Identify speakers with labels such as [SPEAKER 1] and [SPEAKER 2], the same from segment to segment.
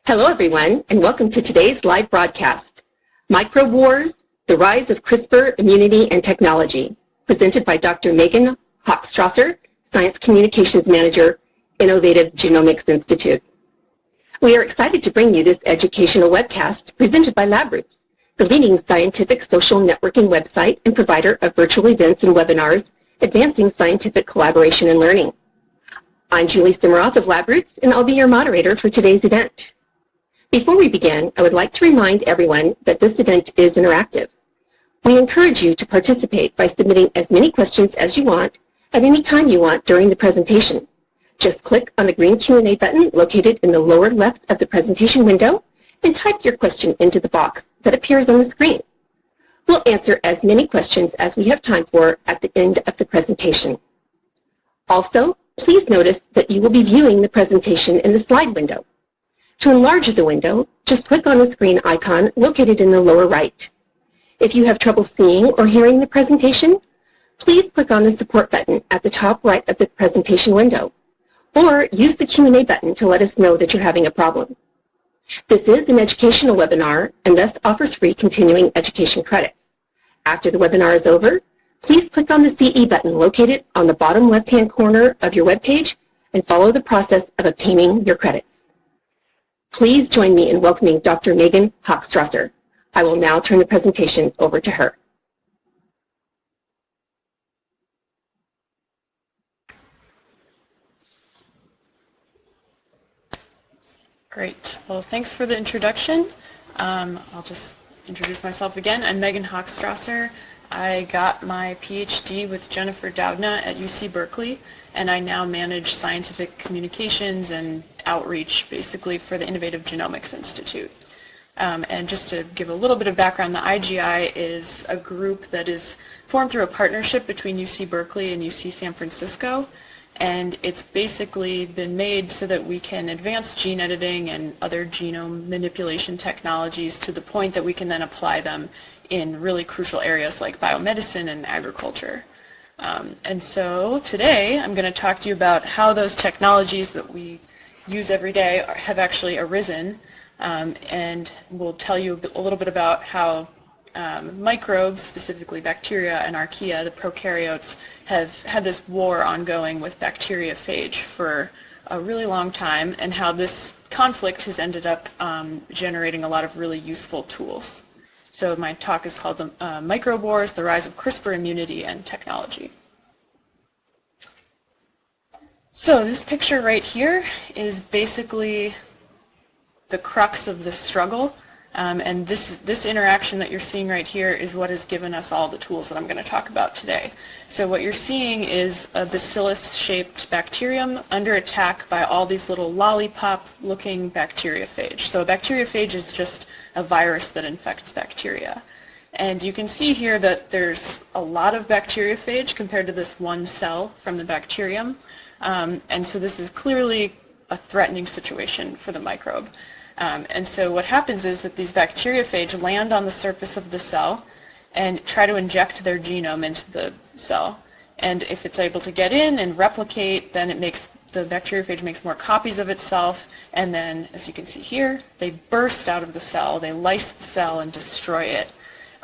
[SPEAKER 1] Hello everyone, and welcome to today's live broadcast, Microbe Wars, the Rise of CRISPR, Immunity, and Technology, presented by Dr. Megan Hochstrasser, Science Communications Manager, Innovative Genomics Institute. We are excited to bring you this educational webcast presented by LabRoots, the leading scientific social networking website and provider of virtual events and webinars advancing scientific collaboration and learning. I'm Julie Simmeroff of LabRoots, and I'll be your moderator for today's event. Before we begin, I would like to remind everyone that this event is interactive. We encourage you to participate by submitting as many questions as you want at any time you want during the presentation. Just click on the green Q&A button located in the lower left of the presentation window and type your question into the box that appears on the screen. We'll answer as many questions as we have time for at the end of the presentation. Also, please notice that you will be viewing the presentation in the slide window. To enlarge the window, just click on the screen icon located in the lower right. If you have trouble seeing or hearing the presentation, please click on the support button at the top right of the presentation window, or use the Q&A button to let us know that you're having a problem. This is an educational webinar and thus offers free continuing education credits. After the webinar is over, please click on the CE button located on the bottom left-hand corner of your webpage and follow the process of obtaining your credits. Please join me in welcoming Dr. Megan Hochstrasser. I will now turn the presentation over to her.
[SPEAKER 2] Great. Well, thanks for the introduction. I'll just introduce myself again. I'm Megan Hochstrasser. I got my Ph.D. with Jennifer Doudna at UC Berkeley, and I now manage scientific communications and outreach basically for the Innovative Genomics Institute. And just to give a little bit of background, the IGI is a group that is formed through a partnership between UC Berkeley and UC San Francisco, and it's basically been made so that we can advance gene editing and other genome manipulation technologies to the point that we can then apply them in really crucial areas like biomedicine and agriculture. And so today I'm going to talk to you about how those technologies that we use every day have actually arisen, and we'll tell you a little bit about how microbes, specifically bacteria and archaea, the prokaryotes, have had this war ongoing with bacteriophage for a really long time, and how this conflict has ended up generating a lot of really useful tools. So my talk is called the Microbe Wars, the Rise of CRISPR, Immunity, and Technology. So this picture right here is basically the crux of this struggle. And this interaction that you're seeing right here is what has given us all the tools that I'm going to talk about today. So what you're seeing is a bacillus-shaped bacterium under attack by all these little lollipop-looking bacteriophage. So a bacteriophage is just a virus that infects bacteria. And you can see here that there's a lot of bacteriophage compared to this one cell from the bacterium. And so this is clearly a threatening situation for the microbe. And so what happens is that these bacteriophage land on the surface of the cell and try to inject their genome into the cell. And if it's able to get in and replicate, then the bacteriophage makes more copies of itself, and then, as you can see here, they burst out of the cell, they lyse the cell and destroy it,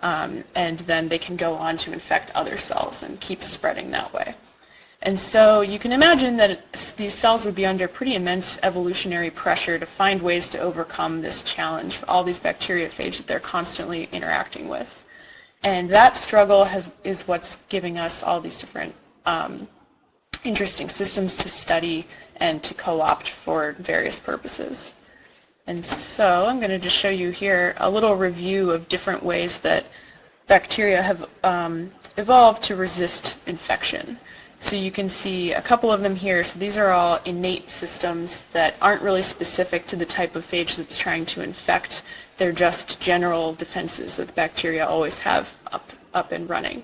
[SPEAKER 2] and then they can go on to infect other cells and keep spreading that way. And so you can imagine that these cells would be under pretty immense evolutionary pressure to find ways to overcome this challenge for all these bacteriophage that they're constantly interacting with. And that struggle is what's giving us all these different interesting systems to study and to co-opt for various purposes. And so I'm going to just show you here a little review of different ways that bacteria have evolved to resist infection. So you can see a couple of them here. So these are all innate systems that aren't really specific to the type of phage that's trying to infect. They're just general defenses that the bacteria always have up and running.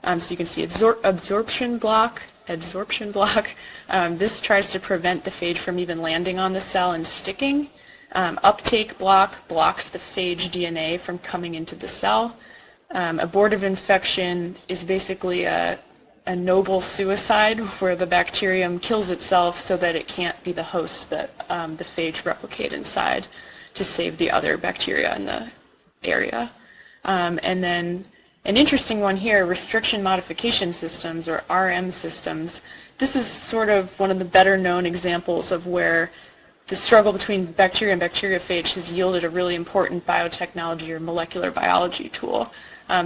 [SPEAKER 2] So you can see absorption block. This tries to prevent the phage from even landing on the cell and sticking. Uptake block blocks the phage DNA from coming into the cell. Abortive infection is basically a a noble suicide where the bacterium kills itself so that it can't be the host that the phage replicate inside to save the other bacteria in the area. And then an interesting one here, restriction modification systems, or RM systems. This is sort of one of the better known examples of where the struggle between bacteria and bacteriophage has yielded a really important biotechnology or molecular biology tool.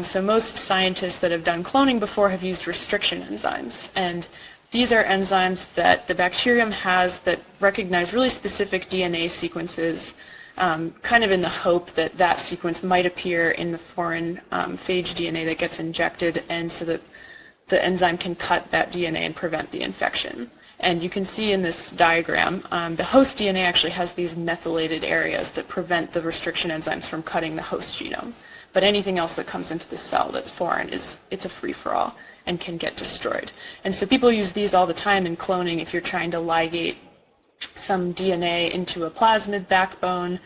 [SPEAKER 2] So most scientists that have done cloning before have used restriction enzymes. And these are enzymes that the bacterium has that recognize really specific DNA sequences, kind of in the hope that that sequence might appear in the foreign phage DNA that gets injected, and so that the enzyme can cut that DNA and prevent the infection. And you can see in this diagram, the host DNA actually has these methylated areas that prevent the restriction enzymes from cutting the host genome. But anything else that comes into the cell that's foreign, it's a free-for-all and can get destroyed. And so people use these all the time in cloning if you're trying to ligate some DNA into a plasmid backbone.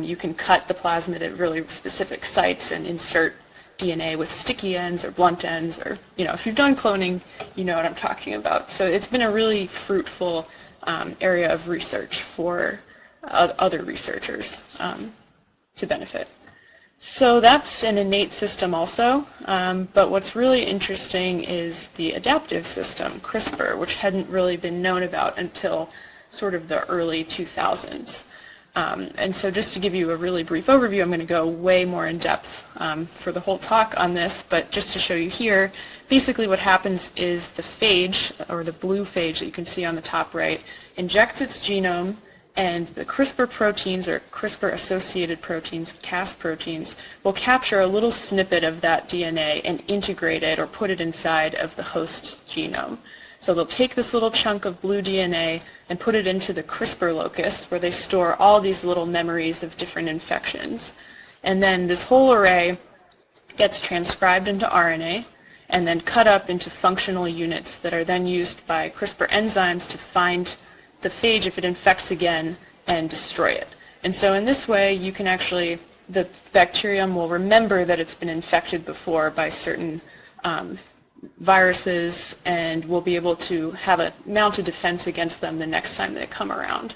[SPEAKER 2] You can cut the plasmid at really specific sites and insert DNA with sticky ends or blunt ends, or, you know, if you've done cloning, you know what I'm talking about. So it's been a really fruitful area of research for other researchers to benefit. So that's an innate system also, but what's really interesting is the adaptive system, CRISPR, which hadn't really been known about until sort of the early 2000s. And so just to give you a really brief overview, I'm going to go way more in depth for the whole talk on this, but just to show you here, basically what happens is the phage, or the blue phage that you can see on the top right, injects its genome, and the CRISPR proteins, or CRISPR-associated proteins, Cas proteins, will capture a little snippet of that DNA and integrate it or put it inside of the host's genome. So they'll take this little chunk of blue DNA and put it into the CRISPR locus, where they store all these little memories of different infections. And then this whole array gets transcribed into RNA and then cut up into functional units that are then used by CRISPR enzymes to find the phage if it infects again and destroy it. And so in this way, you can actually, the bacterium will remember that it's been infected before by certain viruses, and will be able to have a mounted defense against them the next time they come around.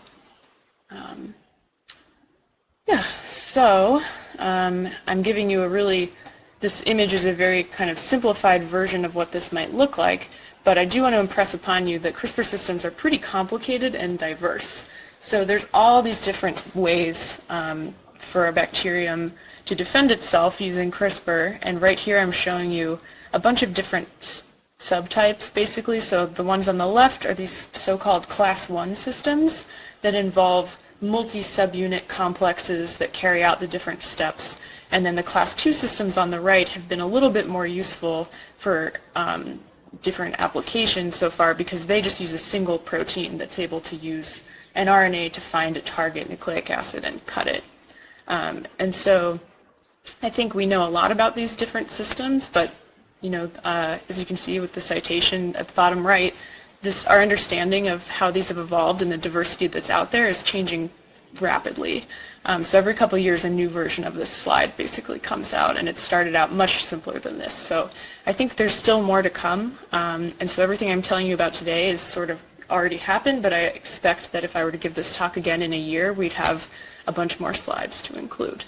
[SPEAKER 2] So I'm giving you a really, this image is a very kind of simplified version of what this might look like, but I do want to impress upon you that CRISPR systems are pretty complicated and diverse. So there's all these different ways for a bacterium to defend itself using CRISPR, and right here I'm showing you a bunch of different subtypes, basically. So the ones on the left are these so-called class 1 systems that involve multi-subunit complexes that carry out the different steps. And then the class 2 systems on the right have been a little bit more useful for different applications so far, because they just use a single protein that's able to use an RNA to find a target nucleic acid and cut it. And so I think we know a lot about these different systems, but you know, as you can see with the citation at the bottom right, our understanding of how these have evolved and the diversity that's out there is changing rapidly. So every couple of years a new version of this slide basically comes out, and it started out much simpler than this. So I think there's still more to come, and so everything I'm telling you about today is sort of already happened, but I expect that if I were to give this talk again in a year, we'd have a bunch more slides to include.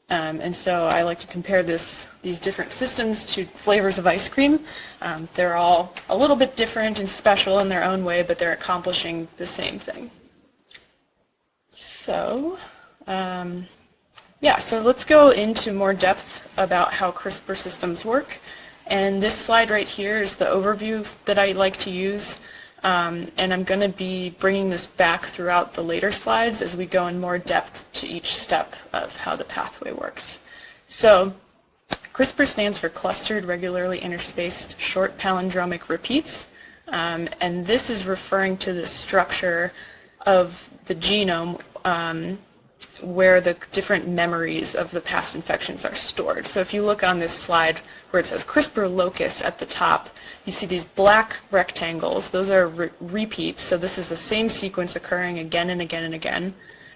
[SPEAKER 2] And so I like to compare these different systems to flavors of ice cream. They're all a little bit different and special in their own way, but they're accomplishing the same thing. So, so let's go into more depth about how CRISPR systems work. And this slide right here is the overview that I like to use. And I'm going to be bringing this back throughout the later slides as we go in more depth to each step of how the pathway works. So CRISPR stands for Clustered Regularly Interspaced Short Palindromic Repeats. And this is referring to the structure of the genome where the different memories of the past infections are stored. So if you look on this slide where it says CRISPR locus at the top, you see these black rectangles. Those are repeats, so this is the same sequence occurring again and again and again.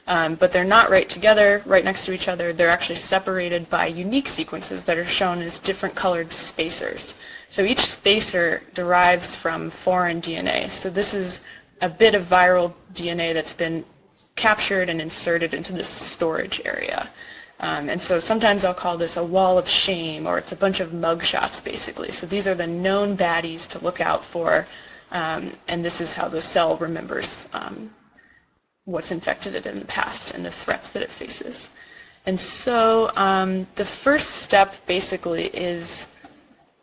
[SPEAKER 2] but they're not right together, right next to each other. They're actually separated by unique sequences that are shown as different colored spacers. So each spacer derives from foreign DNA. So this is a bit of viral DNA that's been captured and inserted into this storage area. And so sometimes I'll call this a wall of shame, or it's a bunch of mugshots, basically. So these are the known baddies to look out for, and this is how the cell remembers what's infected it in the past and the threats that it faces. And so the first step, basically, is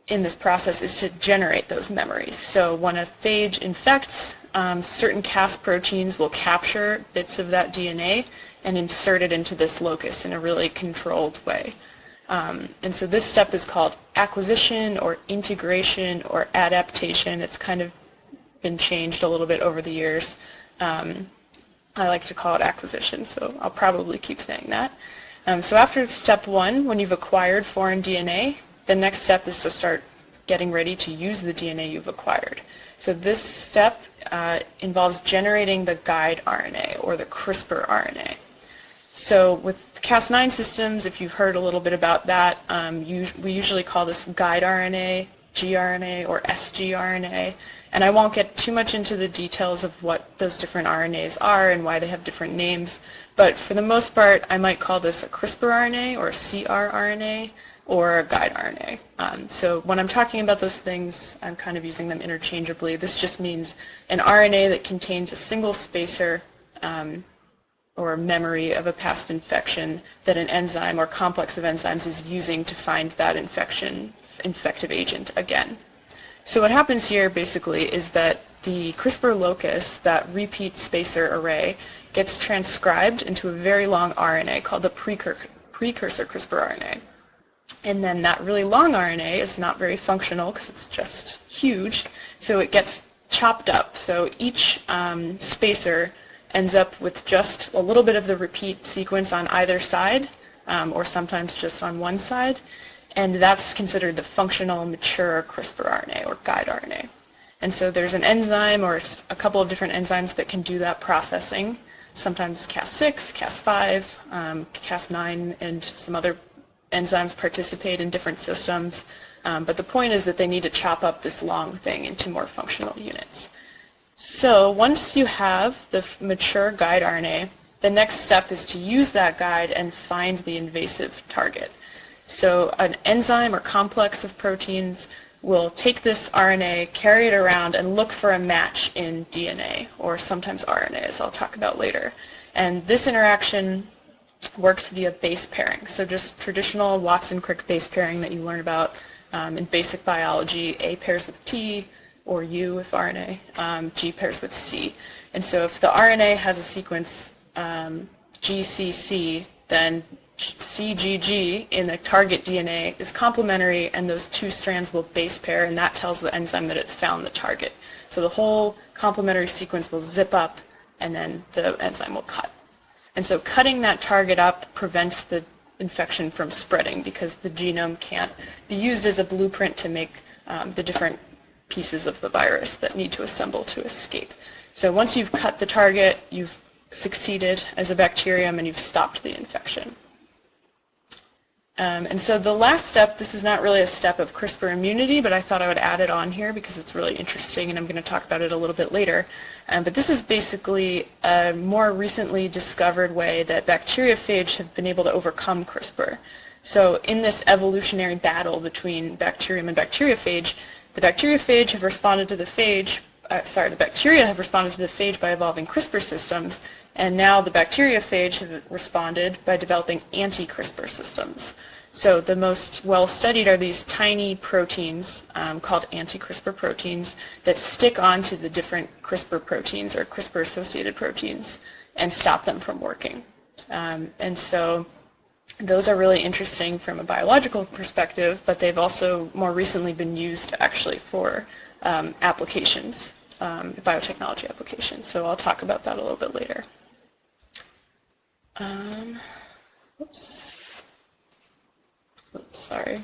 [SPEAKER 2] in this process is to generate those memories. So when a phage infects, certain Cas proteins will capture bits of that DNA and insert it into this locus in a really controlled way. And so this step is called acquisition or integration or adaptation. It's kind of been changed a little bit over the years. I like to call it acquisition, so I'll probably keep saying that. So after step one, when you've acquired foreign DNA, the next step is to start getting ready to use the DNA you've acquired. So this step involves generating the guide RNA, or the CRISPR RNA. So with Cas9 systems, if you've heard a little bit about that, we usually call this guide RNA, gRNA, or sgRNA. And I won't get too much into the details of what those different RNAs are and why they have different names. But for the most part, I might call this a CRISPR RNA, or a cRNA, or a guide RNA. So when I'm talking about those things, I'm kind of using them interchangeably. This just means an RNA that contains a single spacer or memory of a past infection that an enzyme or complex of enzymes is using to find that infective agent again. So what happens here basically is that the CRISPR locus, that repeat spacer array, gets transcribed into a very long RNA called the precursor CRISPR RNA. And then that really long RNA is not very functional because it's just huge, so it gets chopped up. So each spacer ends up with just a little bit of the repeat sequence on either side, or sometimes just on one side. And that's considered the functional mature CRISPR RNA, or guide RNA. And so there's an enzyme or a couple of different enzymes that can do that processing. Sometimes Cas6, Cas5, Cas9, and some other enzymes participate in different systems. But the point is that they need to chop up this long thing into more functional units. So once you have the mature guide RNA, the next step is to use that guide and find the invasive target. So an enzyme or complex of proteins will take this RNA, carry it around, and look for a match in DNA, or sometimes RNA, as I'll talk about later. And this interaction works via base pairing. So just traditional Watson-Crick base pairing that you learn about in basic biology. A pairs with T, or U with RNA. G pairs with C. And so if the RNA has a sequence GCC, then CGG in the target DNA is complementary, and those two strands will base pair, and that tells the enzyme that it's found the target. So the whole complementary sequence will zip up, and then the enzyme will cut. And so cutting that target up prevents the infection from spreading, because the genome can't be used as a blueprint to make the different pieces of the virus that need to assemble to escape. So once you've cut the target, you've succeeded as a bacterium and you've stopped the infection. And so the last step, this is not really a step of CRISPR immunity, but I thought I would add it on here because it's really interesting, and I'm going to talk about it a little bit later. But this is basically a more recently discovered way that bacteriophage have been able to overcome CRISPR. So in this evolutionary battle between bacterium and bacteriophage, the bacteriophage have responded to the phage, the bacteria have responded to the phage by evolving CRISPR systems, and now the bacteriophage have responded by developing anti-CRISPR systems. So the most well-studied are these tiny proteins called anti-CRISPR proteins that stick onto the different CRISPR proteins or CRISPR-associated proteins and stop them from working. And so those are really interesting from a biological perspective, but they've also more recently been used actually for applications, biotechnology applications. So I'll talk about that a little bit later. Oops, sorry.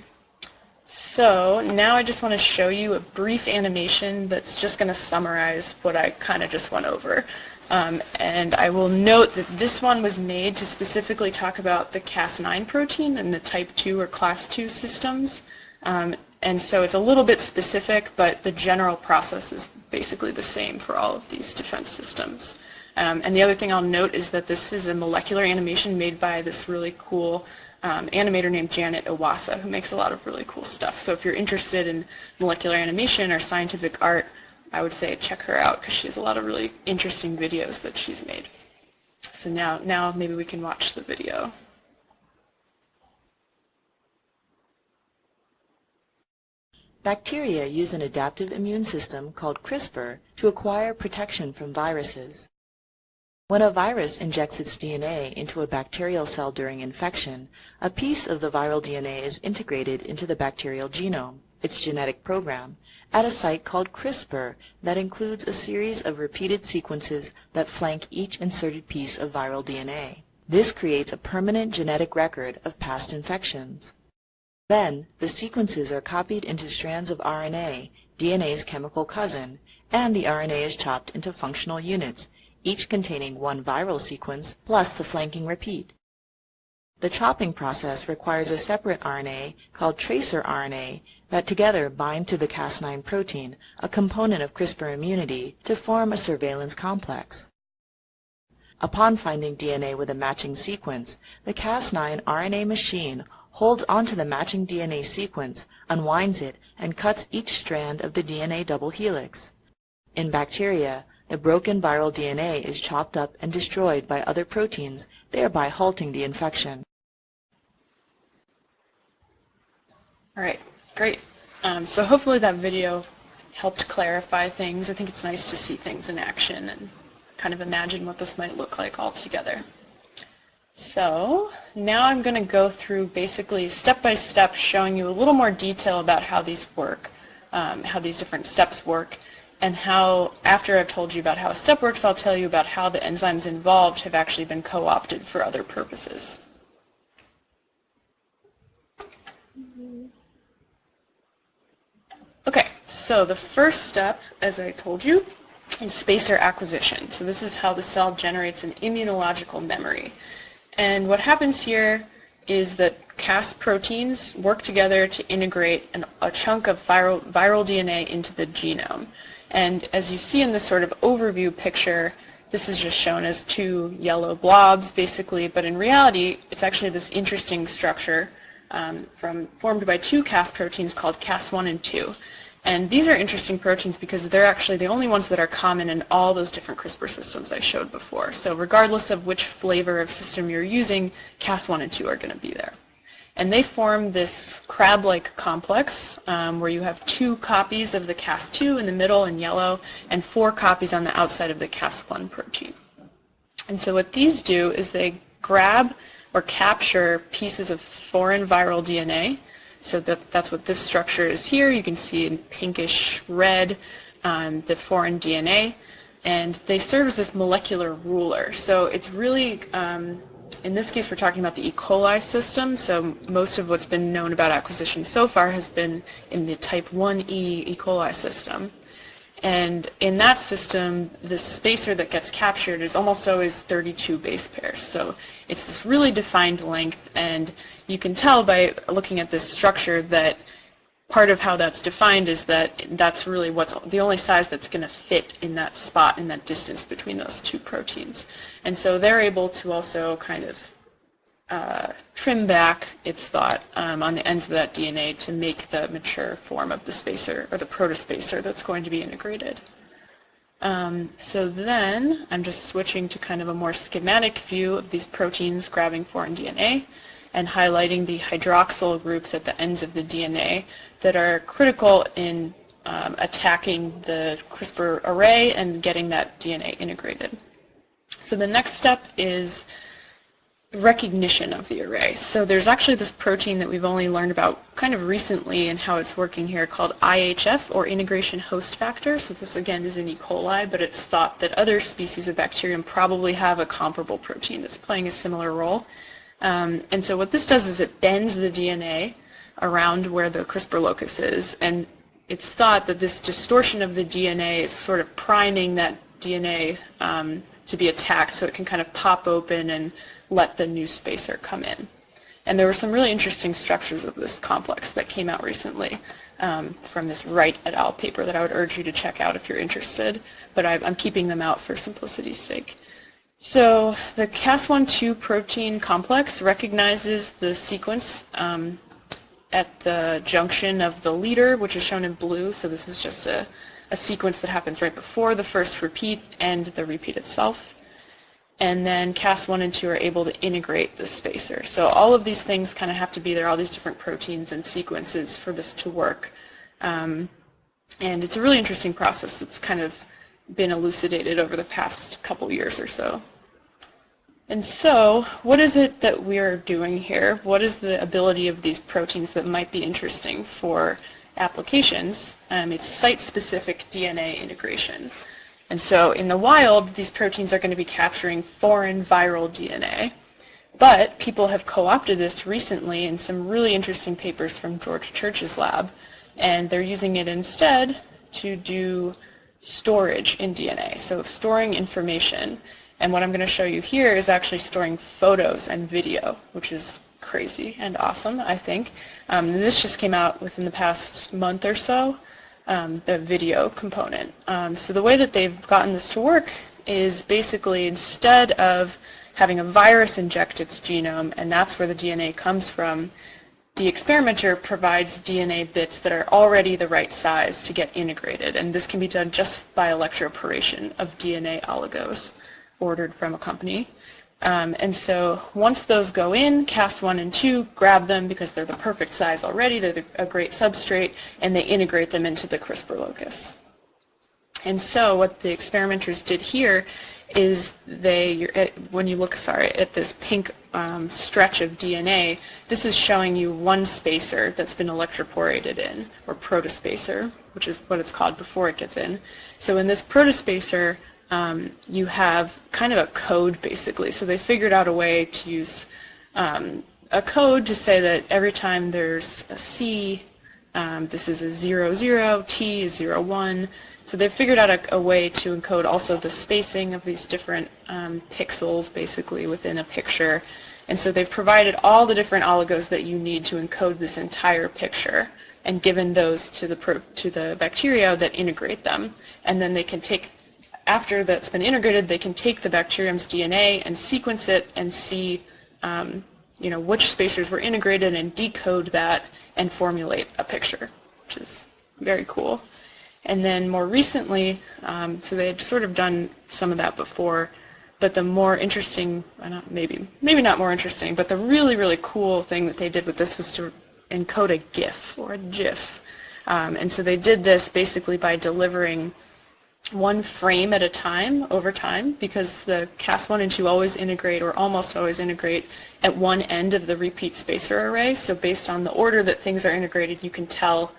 [SPEAKER 2] So now I just want to show you a brief animation that's just going to summarize what I kind of just went over. And I will note that this one was made to specifically talk about the Cas9 protein and the type 2 or class 2 systems. And so it's a little bit specific, but the general process is basically the same for all of these defense systems. And the other thing I'll note is that this is a molecular animation made by this really cool animator named Janet Iwasa, who makes a lot of really cool stuff. So if you're interested in molecular animation or scientific art, I would say check her out because she has a lot of really interesting videos that she's made. So now maybe we can watch the video.
[SPEAKER 3] Bacteria use an adaptive immune system called CRISPR to acquire protection from viruses. When a virus injects its DNA into a bacterial cell during infection, a piece of the viral DNA is integrated into the bacterial genome, its genetic program, at a site called CRISPR that includes a series of repeated sequences that flank each inserted piece of viral DNA. This creates a permanent genetic record of past infections. Then, the sequences are copied into strands of RNA, DNA's chemical cousin, and the RNA is chopped into functional units, each containing one viral sequence plus the flanking repeat. The chopping process requires a separate RNA called tracer RNA that together bind to the Cas9 protein, a component of CRISPR immunity, to form a surveillance complex. Upon finding DNA with a matching sequence, the Cas9 RNA machine holds onto the matching DNA sequence, unwinds it, and cuts each strand of the DNA double helix. In bacteria, the broken viral DNA is chopped up and destroyed by other proteins, thereby halting the infection.
[SPEAKER 2] All right, great. So hopefully that video helped clarify things. I think it's nice to see things in action and kind of imagine what this might look like all together. So now I'm going to go through basically step by step showing you a little more detail about how these work, how these different steps work, and how, after I've told you about how a step works, I'll tell you about how the enzymes involved have actually been co-opted for other purposes. Okay, so the first step, as I told you, is spacer acquisition. So this is how the cell generates an immunological memory. And what happens here is that Cas proteins work together to integrate a chunk of viral DNA into the genome. And as you see in this sort of overview picture, this is just shown as two yellow blobs, basically, but in reality, it's actually this interesting structure formed by two Cas proteins called Cas1 and 2. And these are interesting proteins because they're actually the only ones that are common in all those different CRISPR systems I showed before. So regardless of which flavor of system you're using, Cas1 and 2 are going to be there. And they form this crab-like complex where you have 2 copies of the Cas2 in the middle in yellow and 4 copies on the outside of the Cas1 protein. And so what these do is they grab or capture pieces of foreign viral DNA. So that's what this structure is here. You can see in pinkish red the foreign DNA. And they serve as this molecular ruler. So it's really, in this case, we're talking about the E. coli system. So most of what's been known about acquisition so far has been in the type 1E E. coli system. And in that system, the spacer that gets captured is almost always 32 base pairs. So it's this really defined length, and you can tell by looking at this structure that part of how that's defined is that that's really what's the only size that's going to fit in that spot, in that distance between those 2 proteins. And so they're able to also kind of trim back, it's thought, on the ends of that DNA to make the mature form of the spacer, or the protospacer that's going to be integrated. So then I'm just switching to kind of a more schematic view of these proteins grabbing foreign DNA and highlighting the hydroxyl groups at the ends of the DNA that are critical in attacking the CRISPR array and getting that DNA integrated. So the next step is recognition of the array. So there's actually this protein that we've only learned about kind of recently and how it's working here called IHF, or integration host factor. So this again is in E. coli, but it's thought that other species of bacterium probably have a comparable protein that's playing a similar role. And so what this does is it bends the DNA around where the CRISPR locus is, and it's thought that this distortion of the DNA is sort of priming that DNA to be attacked so it can kind of pop open and let the new spacer come in. And there were some really interesting structures of this complex that came out recently from this Wright et al. Paper that I would urge you to check out if you're interested, but I'm keeping them out for simplicity's sake. So the Cas1-2 protein complex recognizes the sequence at the junction of the leader, which is shown in blue. So this is just a sequence that happens right before the first repeat and the repeat itself. And then Cas1 and 2 are able to integrate the spacer. So all of these things kind of have to be there, all these different proteins and sequences for this to work. And it's a really interesting process that's kind of been elucidated over the past couple years or so. And so, what is it that we're doing here? What is the ability of these proteins that might be interesting for applications? It's site-specific DNA integration. And so, in the wild, these proteins are going to be capturing foreign viral DNA. But people have co-opted this recently in some really interesting papers from George Church's lab, and they're using it instead to do storage in DNA, so storing information. And what I'm going to show you here is actually storing photos and video, which is crazy and awesome, I think. This just came out within the past month or so, the video component. So the way that they've gotten this to work is basically instead of having a virus inject its genome, and that's where the DNA comes from, the experimenter provides DNA bits that are already the right size to get integrated. And this can be done just by electroporation of DNA oligos ordered from a company. And so once those go in, Cas1 and 2 grab them because they're the perfect size already, they're a great substrate, and they integrate them into the CRISPR locus. And so what the experimenters did here is when you look at this pink stretch of DNA, this is showing you one spacer that's been electroporated in, or protospacer, which is what it's called before it gets in. So in this protospacer, you have kind of a code, basically. So they figured out a way to use a code to say that every time there's a C, this is a 0, 0, T is 0, 1. So they've figured out a way to encode also the spacing of these different pixels, basically, within a picture. And so they've provided all the different oligos that you need to encode this entire picture and given those to the bacteria that integrate them. And then they can take, after that's been integrated, they can take the bacterium's DNA and sequence it and see which spacers were integrated and decode that and formulate a picture, which is very cool. And then more recently, so they had sort of done some of that before, but the more interesting, maybe not more interesting, but the really, really cool thing that they did with this was to encode a GIF or a GIF. And so they did this basically by delivering one frame at a time over time, because the Cas1 and 2 always integrate, or almost always integrate, at one end of the repeat spacer array. So based on the order that things are integrated, you can tell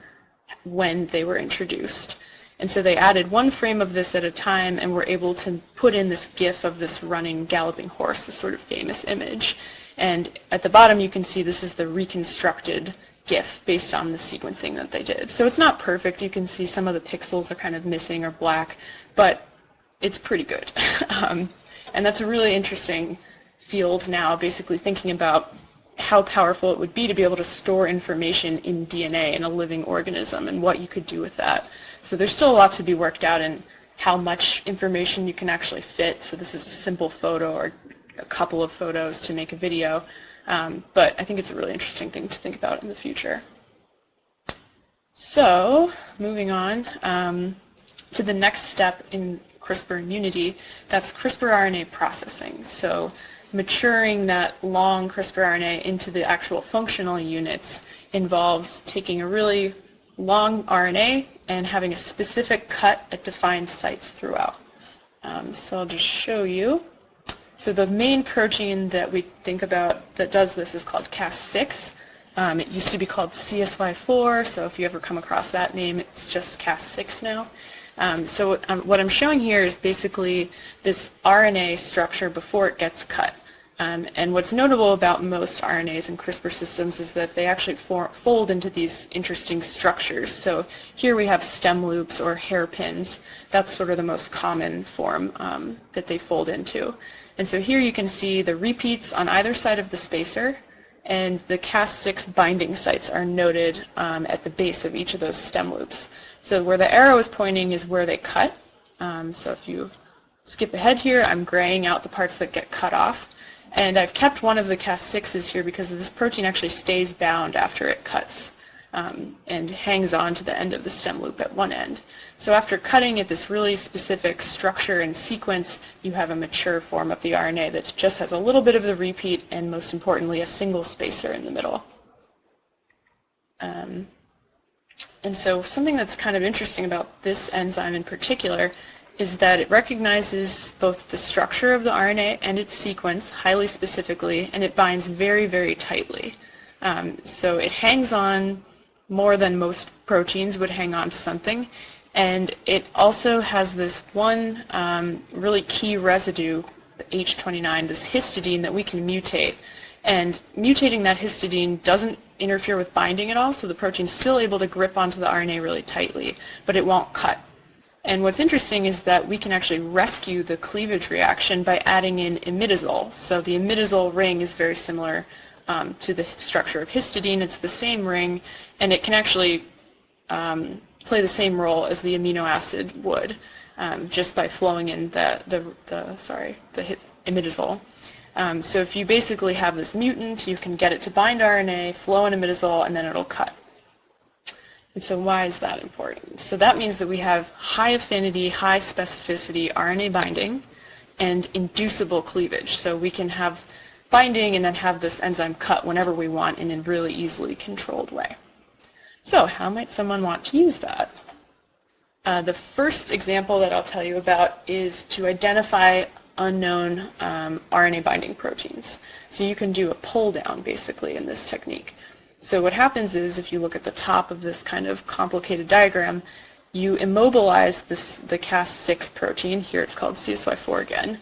[SPEAKER 2] when they were introduced. And so they added one frame of this at a time and were able to put in this GIF of this running galloping horse, this sort of famous image. And at the bottom you can see this is the reconstructed GIF based on the sequencing that they did. So it's not perfect. You can see some of the pixels are kind of missing or black, but it's pretty good. And that's a really interesting field now, basically thinking about how powerful it would be to be able to store information in DNA in a living organism and what you could do with that. So there's still a lot to be worked out in how much information you can actually fit. So this is a simple photo or a couple of photos to make a video. But I think it's a really interesting thing to think about in the future. So moving on to the next step in CRISPR immunity, that's CRISPR RNA processing. So maturing that long CRISPR RNA into the actual functional units involves taking a really long RNA and having a specific cut at defined sites throughout. So I'll just show you. So the main protein that we think about that does this is called Cas6. It used to be called CSY4, so if you ever come across that name, it's just Cas6 now. So what I'm showing here is basically this RNA structure before it gets cut. And what's notable about most RNAs and CRISPR systems is that they actually fold into these interesting structures. So here we have stem loops or hairpins. That's sort of the most common form that they fold into. And so here you can see the repeats on either side of the spacer, and the Cas6 binding sites are noted at the base of each of those stem loops. So where the arrow is pointing is where they cut. So if you skip ahead here, I'm graying out the parts that get cut off. And I've kept one of the Cas6s here because this protein actually stays bound after it cuts and hangs on to the end of the stem loop at one end. So after cutting at this really specific structure and sequence, you have a mature form of the RNA that just has a little bit of the repeat and, most importantly, a single spacer in the middle. And so something that's kind of interesting about this enzyme in particular is that it recognizes both the structure of the RNA and its sequence highly specifically, and it binds very, very tightly. So it hangs on more than most proteins would hang on to something, and it also has this one really key residue, the H29, this histidine that we can mutate. And mutating that histidine doesn't interfere with binding at all, so the protein's still able to grip onto the RNA really tightly, but it won't cut. And what's interesting is that we can actually rescue the cleavage reaction by adding in imidazole. So the imidazole ring is very similar to the structure of histidine. It's the same ring, and it can actually play the same role as the amino acid would just by flowing in the imidazole. So if you basically have this mutant, you can get it to bind RNA, flow in imidazole, and then it'll cut. And so why is that important? So that means that we have high affinity, high specificity RNA binding and inducible cleavage. So we can have binding and then have this enzyme cut whenever we want in a really easily controlled way. So how might someone want to use that? The first example that I'll tell you about is to identify unknown RNA binding proteins. So you can do a pull down basically in this technique. So what happens is, if you look at the top of this kind of complicated diagram, you immobilize the Cas6 protein, here it's called CSY4 again,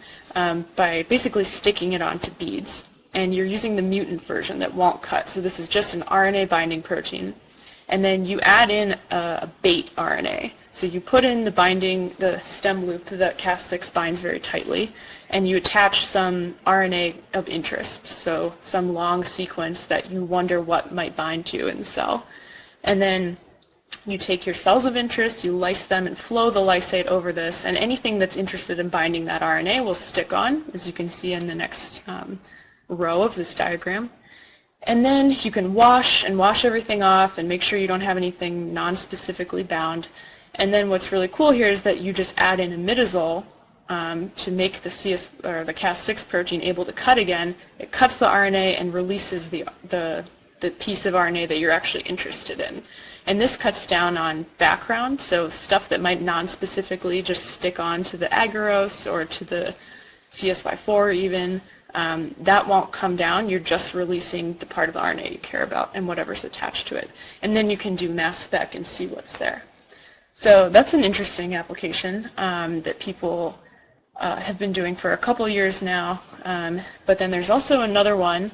[SPEAKER 2] by basically sticking it onto beads. And you're using the mutant version that won't cut. So this is just an RNA binding protein. And then you add in a bait RNA. So you put in the stem loop that Cas6 binds very tightly, and you attach some RNA of interest, so some long sequence that you wonder what might bind to in the cell. And then you take your cells of interest, you lyse them and flow the lysate over this, and anything that's interested in binding that RNA will stick on, as you can see in the next row of this diagram. And then you can wash everything off and make sure you don't have anything non-specifically bound. And then what's really cool here is that you just add in imidazole to make the Cas6 protein able to cut again. It cuts the RNA and releases the piece of RNA that you're actually interested in. And this cuts down on background, so stuff that might non-specifically just stick on to the agarose or to the CSY4 even. That won't come down. You're just releasing the part of the RNA you care about and whatever's attached to it. And then you can do mass spec and see what's there. So that's an interesting application that people have been doing for a couple years now. But then there's also another one.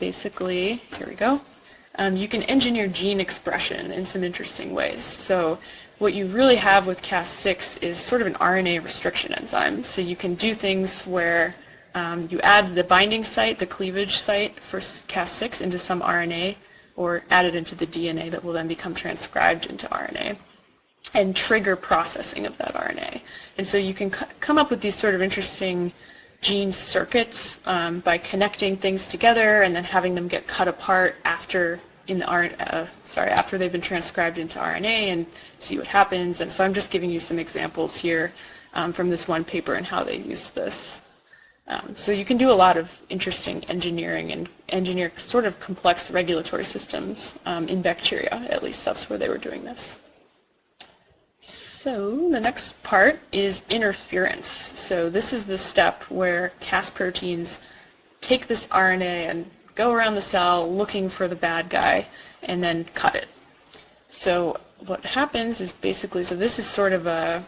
[SPEAKER 2] Basically, here we go. You can engineer gene expression in some interesting ways. So what you really have with Cas6 is sort of an RNA restriction enzyme. So you can do things where you add the binding site, the cleavage site for Cas6 into some RNA, or add it into the DNA that will then become transcribed into RNA, and trigger processing of that RNA. And so you can come up with these sort of interesting gene circuits by connecting things together and then having them get cut apart after after they've been transcribed into RNA, and see what happens. And so I'm just giving you some examples here from this one paper and how they use this. So you can do a lot of interesting engineering and engineer sort of complex regulatory systems in bacteria. At least that's where they were doing this. So the next part is interference. So this is the step where Cas proteins take this RNA and go around the cell looking for the bad guy and then cut it. So what happens is basically, so this is sort of a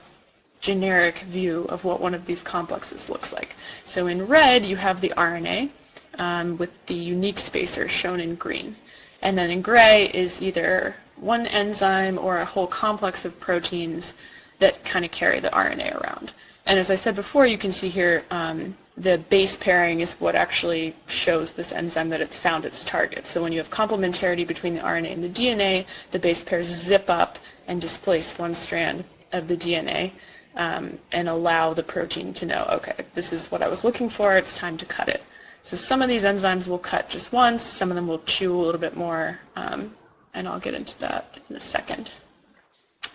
[SPEAKER 2] generic view of what one of these complexes looks like. So in red, you have the RNA with the unique spacer shown in green. And then in gray is either one enzyme or a whole complex of proteins that kind of carry the RNA around. And as I said before, you can see here the base pairing is what actually shows this enzyme that it's found its target. So when you have complementarity between the RNA and the DNA, the base pairs zip up and displace one strand of the DNA and allow the protein to know, okay, this is what I was looking for, it's time to cut it. So some of these enzymes will cut just once, some of them will chew a little bit more, and I'll get into that in a second.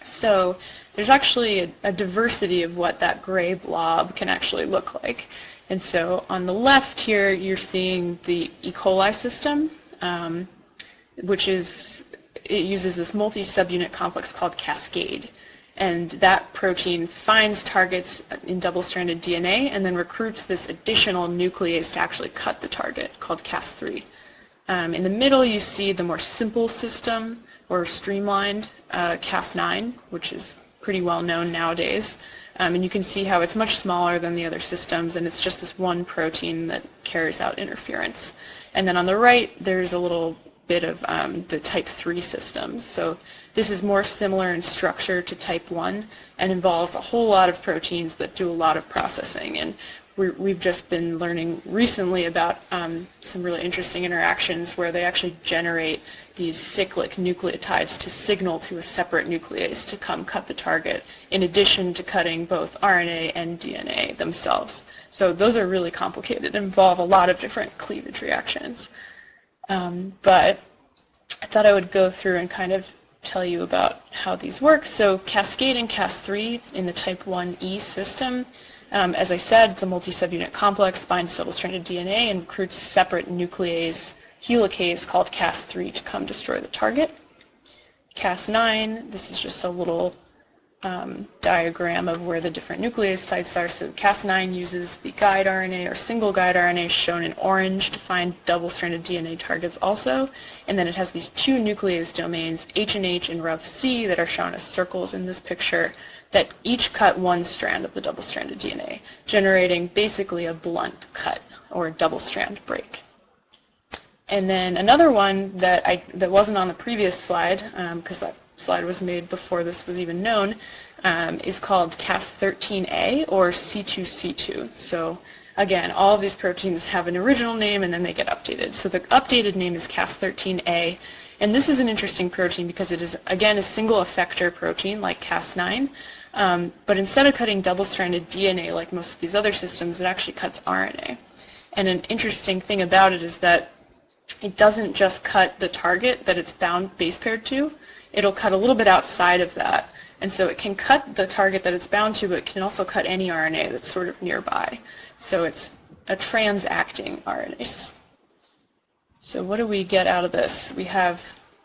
[SPEAKER 2] So there's actually a diversity of what that gray blob can actually look like. And so on the left here, you're seeing the E. coli system, which is, it uses this multi-subunit complex called cascade. And that protein finds targets in double-stranded DNA and then recruits this additional nuclease to actually cut the target, called Cas3. In the middle, you see the more simple system, or streamlined Cas9, which is pretty well known nowadays. And you can see how it's much smaller than the other systems, and it's just this one protein that carries out interference. And then on the right, there's a little bit of the type 3 systems. So this is more similar in structure to type 1 and involves a whole lot of proteins that do a lot of processing. And we've just been learning recently about some really interesting interactions where they actually generate these cyclic nucleotides to signal to a separate nuclease to come cut the target, in addition to cutting both RNA and DNA themselves. So those are really complicated and involve a lot of different cleavage reactions. But I thought I would go through and kind of tell you about how these work. So cascade and Cas3 in the type 1E system, as I said, it's a multi-subunit complex, binds double-stranded DNA and recruits a separate nuclease helicase called Cas3 to come destroy the target. Cas9, this is just a little diagram of where the different nuclease sites are. So Cas9 uses the guide RNA or single guide RNA shown in orange to find double-stranded DNA targets also. And then it has these two nuclease domains, H and H and RUF-C, that are shown as circles in this picture, that each cut one strand of the double-stranded DNA, generating basically a blunt cut or double-strand break. And then another one that wasn't on the previous slide, because that slide was made before this was even known, is called Cas13A or C2C2. So again, all of these proteins have an original name and then they get updated. So the updated name is Cas13A, and this is an interesting protein because it is, again, a single effector protein like Cas9, but instead of cutting double-stranded DNA like most of these other systems, it actually cuts RNA. And an interesting thing about it is that it doesn't just cut the target that it's bound base paired to, it'll cut a little bit outside of that. And so it can cut the target that it's bound to, but it can also cut any RNA that's sort of nearby. So it's a trans-acting RNA. So what do we get out of this? We have,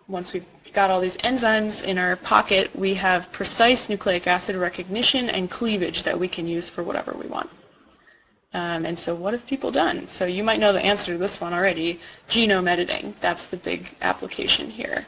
[SPEAKER 2] once we've got all these enzymes in our pocket, we have precise nucleic acid recognition and cleavage that we can use for whatever we want. And so what have people done? So you might know the answer to this one already, genome editing. That's the big application here.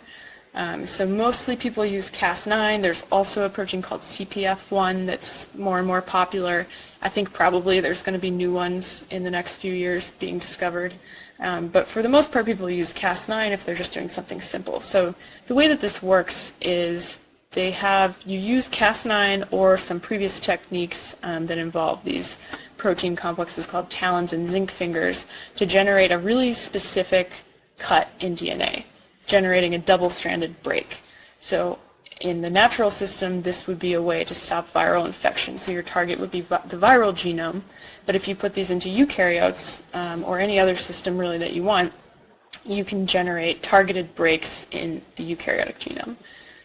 [SPEAKER 2] So mostly people use Cas9. There's also a protein called CPF1 that's more and more popular. I think probably there's going to be new ones in the next few years being discovered. But for the most part, people use Cas9 if they're just doing something simple. So the way that this works is you use Cas9 or some previous techniques that involve these protein complexes called talons and zinc fingers to generate a really specific cut in DNA, generating a double-stranded break. So in the natural system, this would be a way to stop viral infection. So your target would be the viral genome. But if you put these into eukaryotes or any other system really that you want, you can generate targeted breaks in the eukaryotic genome.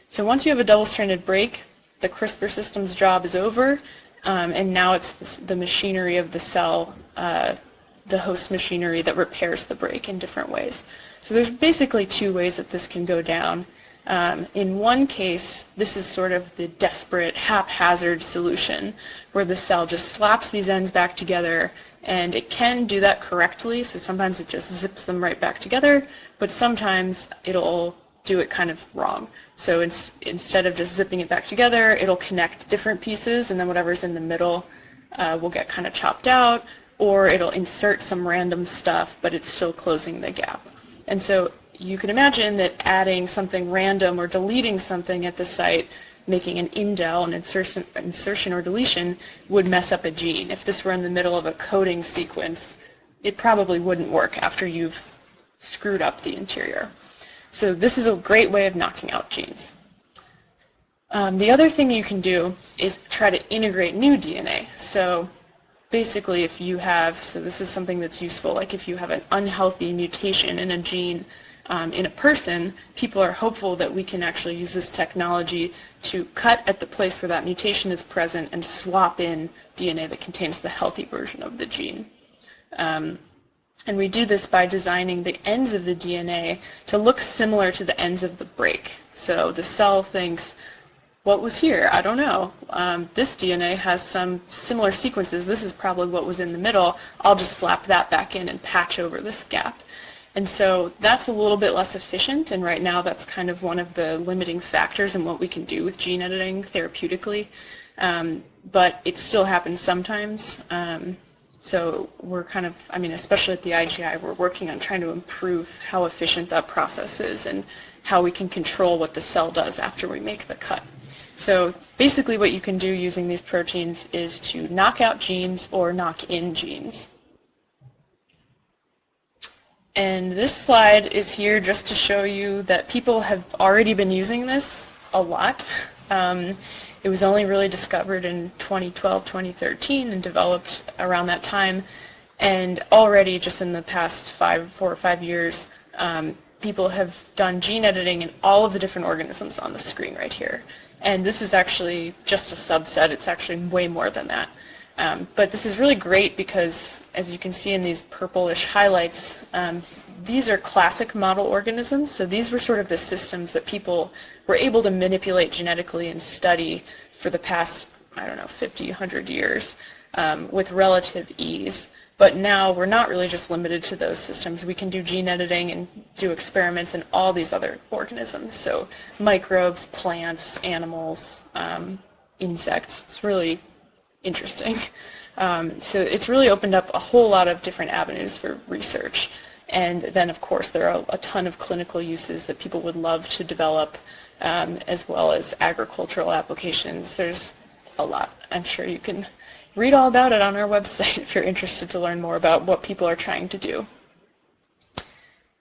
[SPEAKER 2] So once you have a double-stranded break, the CRISPR system's job is over, and now it's the machinery of the cell, the host machinery that repairs the break in different ways. So there's basically two ways that this can go down. In one case, this is sort of the desperate, haphazard solution where the cell just slaps these ends back together, and it can do that correctly, so sometimes it just zips them right back together, but sometimes it'll do it kind of wrong. So instead of just zipping it back together, it'll connect different pieces, and then whatever's in the middle will get kind of chopped out, or it'll insert some random stuff, but it's still closing the gap. And so you can imagine that adding something random or deleting something at the site, making an indel, an insertion or deletion, would mess up a gene. If this were in the middle of a coding sequence, it probably wouldn't work after you've screwed up the interior. So this is a great way of knocking out genes. The other thing you can do is try to integrate new DNA. So basically if you have, so this is something that's useful, like if you have an unhealthy mutation in a gene in a person, people are hopeful that we can actually use this technology to cut at the place where that mutation is present and swap in DNA that contains the healthy version of the gene. And we do this by designing the ends of the DNA to look similar to the ends of the break. So the cell thinks, what was here? I don't know. This DNA has some similar sequences. This is probably what was in the middle. I'll just slap that back in and patch over this gap. And so that's a little bit less efficient, and right now that's kind of one of the limiting factors in what we can do with gene editing therapeutically. But it still happens sometimes. So we're kind of, I mean, especially at the IGI, we're working on trying to improve how efficient that process is and how we can control what the cell does after we make the cut. So basically what you can do using these proteins is to knock out genes or knock in genes. And this slide is here just to show you that people have already been using this a lot. It was only really discovered in 2012, 2013 and developed around that time. And already just in the past 4 or 5 years, people have done gene editing in all of the different organisms on the screen right here. And this is actually just a subset. It's actually way more than that. But this is really great because, as you can see in these purplish highlights, these are classic model organisms. So these were sort of the systems that people were able to manipulate genetically and study for the past, I don't know, 50, 100 years with relative ease. But now we're not really just limited to those systems. We can do gene editing and do experiments in all these other organisms. So microbes, plants, animals, insects. It's really interesting. So it's really opened up a whole lot of different avenues for research. And then, of course, there are a ton of clinical uses that people would love to develop, as well as agricultural applications. There's a lot. I'm sure you can read all about it on our website if you're interested to learn more about what people are trying to do.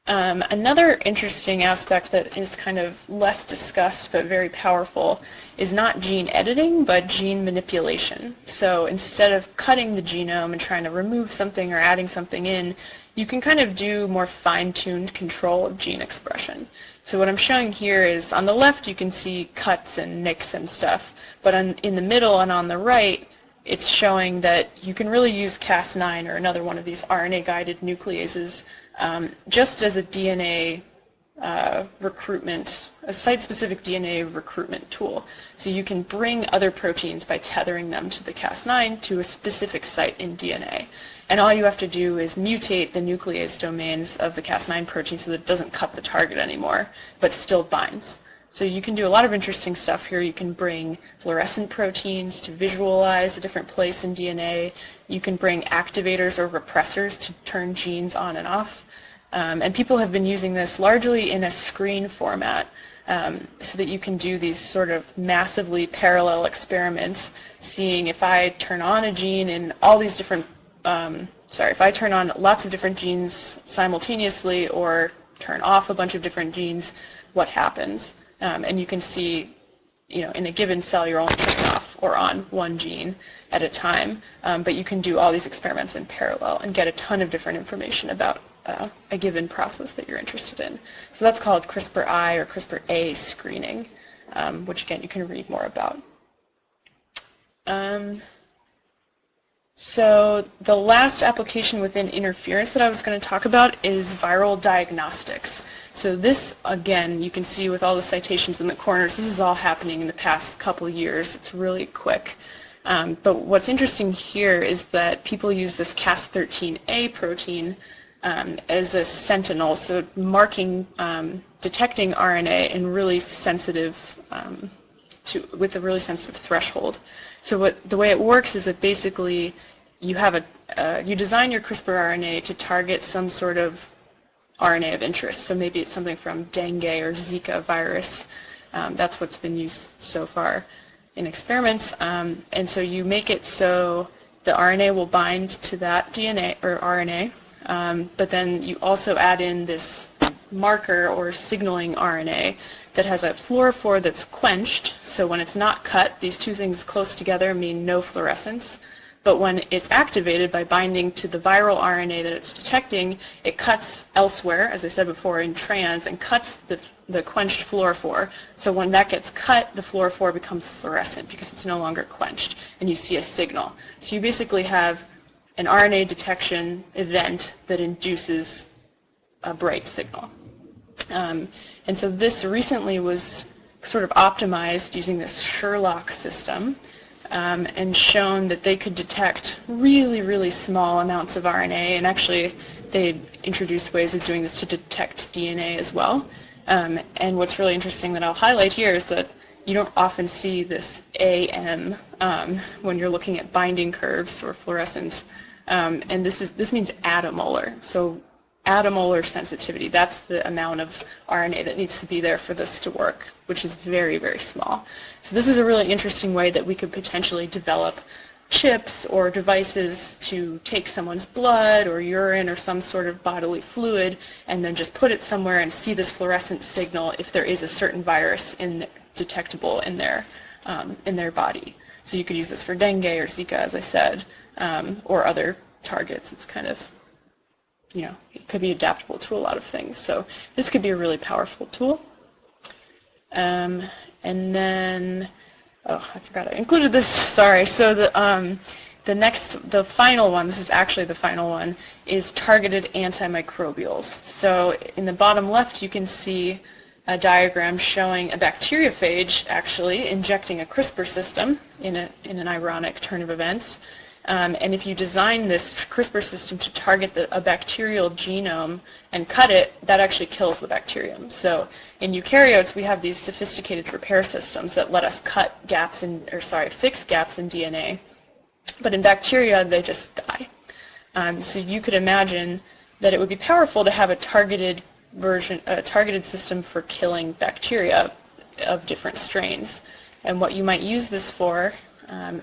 [SPEAKER 2] Another interesting aspect that is kind of less discussed but very powerful is not gene editing, but gene manipulation. So instead of cutting the genome and trying to remove something or adding something in, you can kind of do more fine-tuned control of gene expression. So what I'm showing here is on the left you can see cuts and nicks and stuff, but in the middle and on the right it's showing that you can really use Cas9 or another one of these RNA-guided nucleases just as a DNA recruitment, a site-specific DNA recruitment tool. So you can bring other proteins by tethering them to the Cas9 to a specific site in DNA. And all you have to do is mutate the nuclease domains of the Cas9 protein so that it doesn't cut the target anymore, but still binds. So you can do a lot of interesting stuff here. You can bring fluorescent proteins to visualize a different place in DNA. You can bring activators or repressors to turn genes on and off. And people have been using this largely in a screen format so that you can do these sort of massively parallel experiments, seeing if I turn on a gene in all these different, if I turn on lots of different genes simultaneously or turn off a bunch of different genes, what happens? And you can see, you know, in a given cell you're only turning off or on one gene at a time, but you can do all these experiments in parallel and get a ton of different information about a given process that you're interested in. So that's called CRISPR-I or CRISPR-A screening, which again you can read more about. So the last application within interference that I was going to talk about is viral diagnostics. So this, again, you can see with all the citations in the corners, this is all happening in the past couple years. It's really quick. But what's interesting here is that people use this Cas13A protein as a sentinel, so marking, detecting RNA in really sensitive, with a really sensitive threshold. So the way it works is that basically you have you design your CRISPR RNA to target some sort of RNA of interest. So maybe it's something from dengue or Zika virus. That's what's been used so far in experiments. And so you make it so the RNA will bind to that DNA or RNA, but then you also add in this marker or signaling RNA that has a fluorophore that's quenched. So when it's not cut, these two things close together mean no fluorescence. But when it's activated by binding to the viral RNA that it's detecting, it cuts elsewhere, as I said before, in trans, and cuts the quenched fluorophore. So when that gets cut, the fluorophore becomes fluorescent because it's no longer quenched, and you see a signal. So you basically have an RNA detection event that induces a bright signal. And so this recently was sort of optimized using this Sherlock system, and shown that they could detect really, really small amounts of RNA, and actually they introduced ways of doing this to detect DNA as well. And what's really interesting that I'll highlight here is that you don't often see this AM when you're looking at binding curves or fluorescence, and this means attomolar. So attomolar sensitivity, that's the amount of RNA that needs to be there for this to work, which is very, very small. So this is a really interesting way that we could potentially develop chips or devices to take someone's blood or urine or some sort of bodily fluid and then just put it somewhere and see this fluorescent signal if there is a certain virus detectable in their body. So you could use this for dengue or Zika, as I said, or other targets. It's kind of, it could be adaptable to a lot of things. So this could be a really powerful tool. And then, I forgot I included this, sorry. So the final one, this is actually the final one, is targeted antimicrobials. So in the bottom left you can see a diagram showing a bacteriophage actually injecting a CRISPR system in an ironic turn of events. And if you design this CRISPR system to target a bacterial genome and cut it, that actually kills the bacterium. So in eukaryotes, we have these sophisticated repair systems that let us fix gaps in DNA. But in bacteria, they just die. So you could imagine that it would be powerful to have a targeted system for killing bacteria of different strains. And what you might use this for,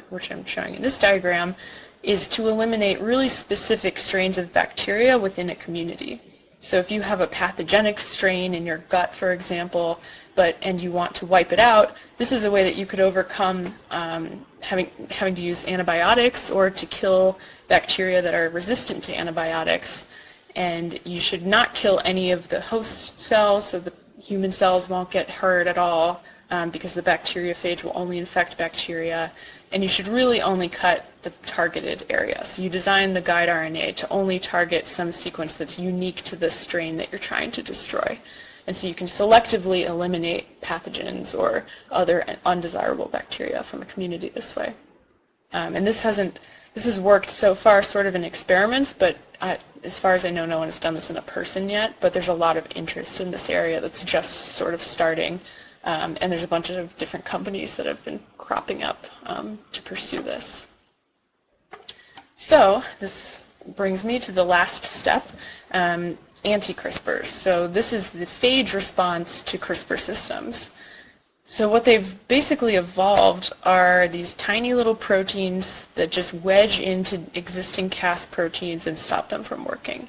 [SPEAKER 2] which I'm showing in this diagram, is to eliminate really specific strains of bacteria within a community. So if you have a pathogenic strain in your gut, for example, and you want to wipe it out, this is a way that you could overcome having to use antibiotics or to kill bacteria that are resistant to antibiotics. And you should not kill any of the host cells, so the human cells won't get hurt at all, because the bacteriophage will only infect bacteria, and you should really only cut the targeted area. So you design the guide RNA to only target some sequence that's unique to the strain that you're trying to destroy. And so you can selectively eliminate pathogens or other undesirable bacteria from a community this way. And this has worked so far sort of in experiments, but as far as I know, no one has done this in a person yet, but there's a lot of interest in this area that's just sort of starting. And there's a bunch of different companies that have been cropping up to pursue this. So this brings me to the last step, anti-CRISPRs. So this is the phage response to CRISPR systems. So what they've basically evolved are these tiny little proteins that just wedge into existing Cas proteins and stop them from working.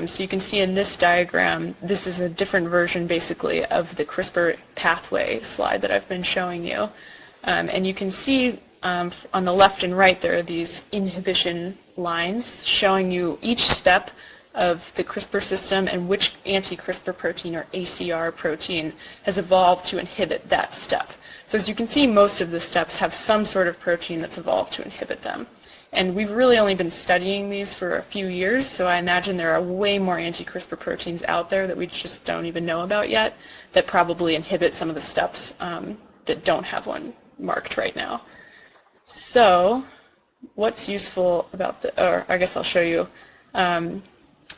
[SPEAKER 2] So you can see in this diagram, this is a different version basically of the CRISPR pathway slide that I've been showing you. And you can see on the left and right there are these inhibition lines showing you each step of the CRISPR system and which anti-CRISPR protein or ACR protein has evolved to inhibit that step. So as you can see, most of the steps have some sort of protein that's evolved to inhibit them. And we've really only been studying these for a few years, so I imagine there are way more anti-CRISPR proteins out there that we just don't even know about yet that probably inhibit some of the steps that don't have one marked right now. So what's useful about or I guess I'll show you.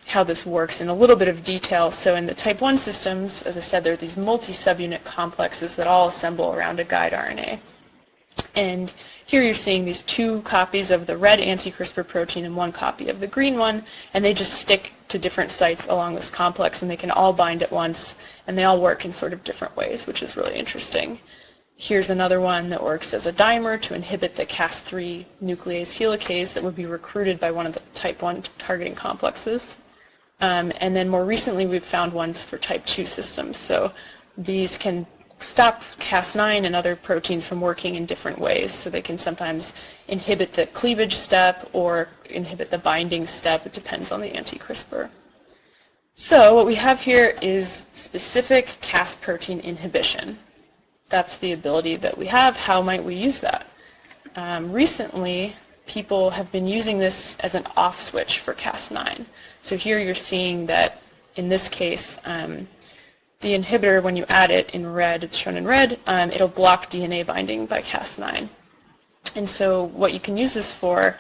[SPEAKER 2] how this works in a little bit of detail. So in the type 1 systems, as I said, there are these multi-subunit complexes that all assemble around a guide RNA. And here you're seeing these 2 copies of the red anti-CRISPR protein and 1 copy of the green one, and they just stick to different sites along this complex, and they can all bind at once, and they all work in sort of different ways, which is really interesting. Here's another one that works as a dimer to inhibit the Cas3 nuclease helicase that would be recruited by one of the type 1 targeting complexes. And then more recently we've found ones for type 2 systems. So these can stop Cas9 and other proteins from working in different ways. So they can sometimes inhibit the cleavage step or inhibit the binding step. It depends on the anti-CRISPR. So what we have here is specific Cas protein inhibition. That's the ability that we have. How might we use that? Recently, people have been using this as an off switch for Cas9. So here you're seeing that in this case, the inhibitor, when you add it in red, it's shown in red, it'll block DNA binding by Cas9. And so what you can use this for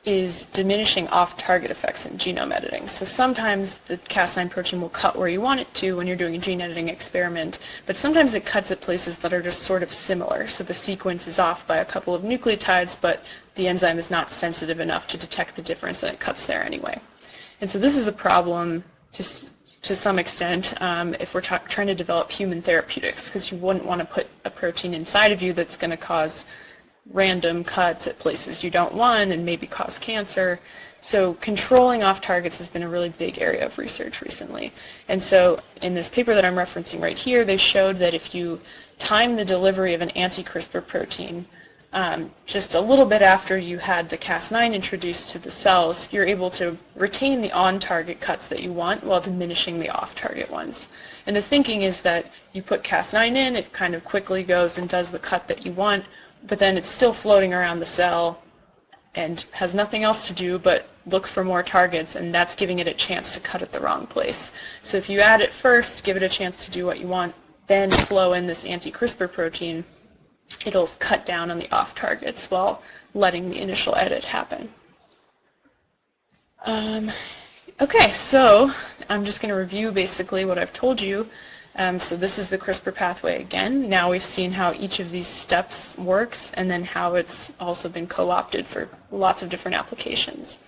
[SPEAKER 2] is diminishing off-target effects in genome editing. So sometimes the Cas9 protein will cut where you want it to when you're doing a gene editing experiment, but sometimes it cuts at places that are just sort of similar. So the sequence is off by a couple of nucleotides, but the enzyme is not sensitive enough to detect the difference, and it cuts there anyway. And so this is a problem to some extent if we're trying to develop human therapeutics, because you wouldn't want to put a protein inside of you that's going to cause random cuts at places you don't want and maybe cause cancer. So controlling off targets has been a really big area of research recently. And so in this paper that I'm referencing right here, they showed that if you time the delivery of an anti-CRISPR protein just a little bit after you had the Cas9 introduced to the cells, you're able to retain the on-target cuts that you want while diminishing the off-target ones. And the thinking is that you put Cas9 in, it kind of quickly goes and does the cut that you want, but then it's still floating around the cell and has nothing else to do but look for more targets, and that's giving it a chance to cut at the wrong place. So if you add it first, give it a chance to do what you want, then flow in this anti-CRISPR protein, it'll cut down on the off targets while letting the initial edit happen. Okay, so I'm just going to review basically what I've told you. So this is the CRISPR pathway again. Now we've seen how each of these steps works and then how it's also been co-opted for lots of different applications.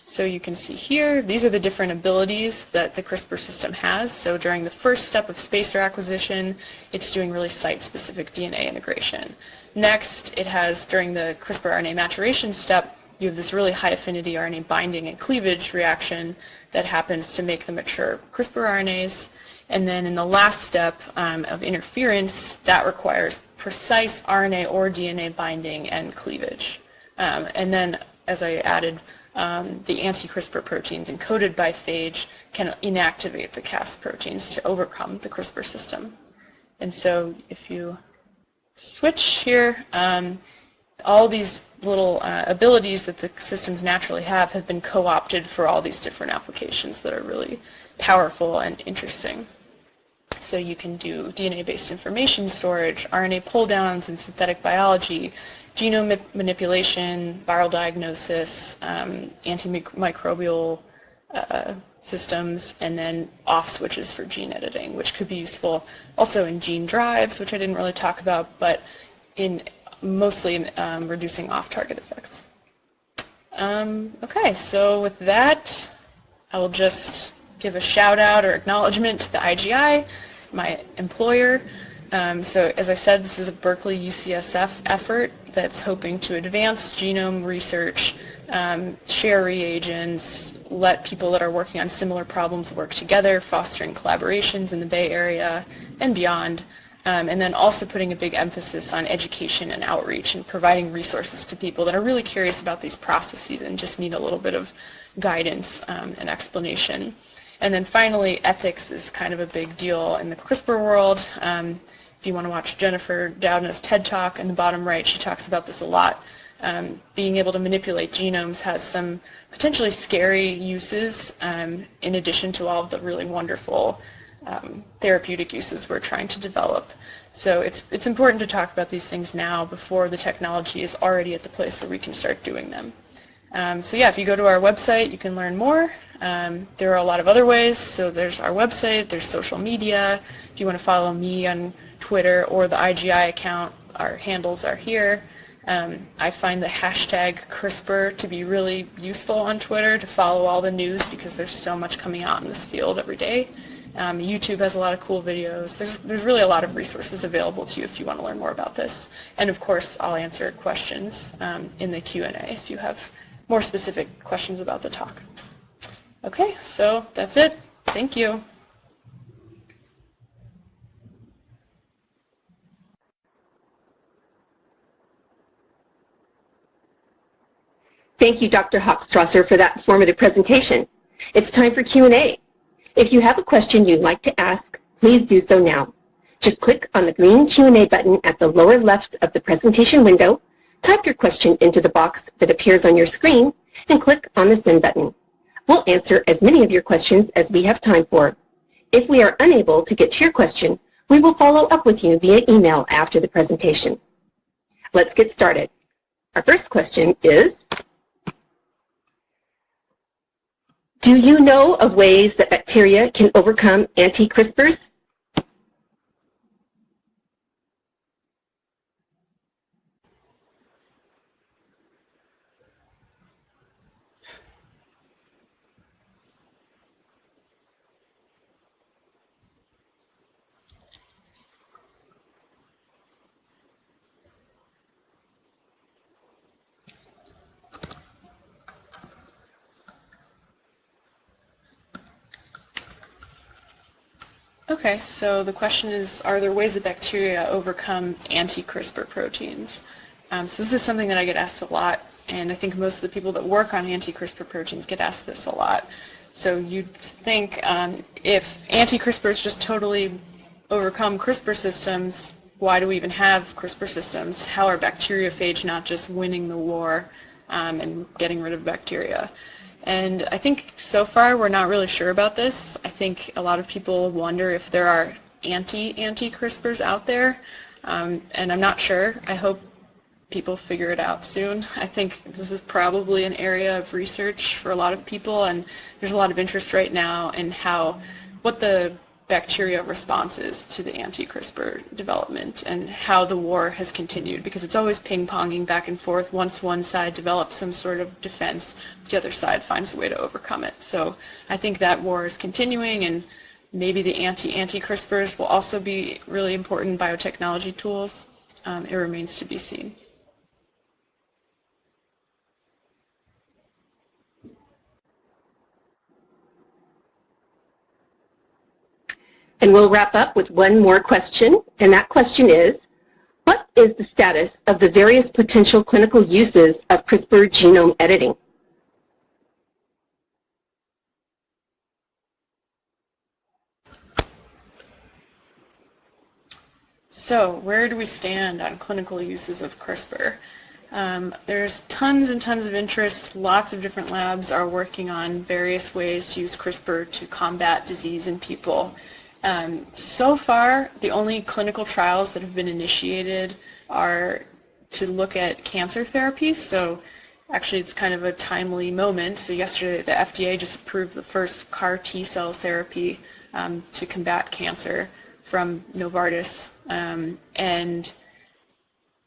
[SPEAKER 2] So you can see here, these are the different abilities that the CRISPR system has. So during the first step of spacer acquisition, it's doing really site-specific DNA integration. Next, it has, during the CRISPR RNA maturation step, you have this really high affinity RNA binding and cleavage reaction that happens to make the mature CRISPR RNAs. And then in the last step of interference, that requires precise RNA or DNA binding and cleavage. And then, as I added, the anti-CRISPR proteins encoded by phage can inactivate the Cas proteins to overcome the CRISPR system. And so if you switch here, all these little abilities that the systems naturally have been co-opted for all these different applications that are really powerful and interesting. So you can do DNA-based information storage, RNA pull-downs in synthetic biology, genome manipulation, viral diagnosis, antimicrobial systems, and then off switches for gene editing, which could be useful also in gene drives, which I didn't really talk about, but mostly in reducing off-target effects. Okay, so with that, I will just give a shout out or acknowledgement to the IGI, my employer. So as I said, this is a Berkeley UCSF effort that's hoping to advance genome research, share reagents, let people that are working on similar problems work together, fostering collaborations in the Bay Area and beyond, and then also putting a big emphasis on education and outreach and providing resources to people that are really curious about these processes and just need a little bit of guidance and explanation. And then finally, ethics is kind of a big deal in the CRISPR world. If you want to watch Jennifer Doudna's TED Talk in the bottom right, she talks about this a lot. Being able to manipulate genomes has some potentially scary uses in addition to all of the really wonderful therapeutic uses we're trying to develop. So it's important to talk about these things now before the technology is already at the place where we can start doing them. So yeah, if you go to our website, you can learn more. There are a lot of other ways. So there's our website, there's social media. If you want to follow me on Twitter or the IGI account, our handles are here. I find the hashtag CRISPR to be really useful on Twitter to follow all the news because there's so much coming out in this field every day. YouTube has a lot of cool videos. There's really a lot of resources available to you if you want to learn more about this. And of course, I'll answer questions in the Q&A if you have more specific questions about the talk. Okay, so that's it. Thank you.
[SPEAKER 1] Thank you, Dr. Hochstrasser, for that informative presentation. It's time for Q&A. If you have a question you'd like to ask, please do so now. Just click on the green Q&A button at the lower left of the presentation window, type your question into the box that appears on your screen, and click on the send button. We'll answer as many of your questions as we have time for. If we are unable to get to your question, we will follow up with you via email after the presentation. Let's get started. Our first question is, do you know of ways that bacteria can overcome anti-CRISPRs?
[SPEAKER 2] Okay, so the question is, are there ways that bacteria overcome anti-CRISPR proteins? So this is something that I get asked a lot, and I think most of the people that work on anti-CRISPR proteins get asked this a lot. So you'd think if anti-CRISPRs just totally overcome CRISPR systems, why do we even have CRISPR systems? How are bacteriophage not just winning the war and getting rid of bacteria? And I think so far we're not really sure about this. I think a lot of people wonder if there are anti-CRISPRs out there, and I'm not sure. I hope people figure it out soon. I think this is probably an area of research for a lot of people, and there's a lot of interest right now in what the bacteria response is to the anti-CRISPR development and how the war has continued, because it's always ping-ponging back and forth. Once one side develops some sort of defense, the other side finds a way to overcome it. So I think that war is continuing, and maybe the anti-CRISPRs will also be really important biotechnology tools. It remains to be seen.
[SPEAKER 1] And we'll wrap up with one more question, and that question is, what is the status of the various potential clinical uses of CRISPR genome editing?
[SPEAKER 2] So where do we stand on clinical uses of CRISPR? There's tons and tons of interest. Lots of different labs are working on various ways to use CRISPR to combat disease in people. So far, the only clinical trials that have been initiated are to look at cancer therapies. So actually, it's kind of a timely moment. So yesterday, the FDA just approved the first CAR T-cell therapy to combat cancer from Novartis. And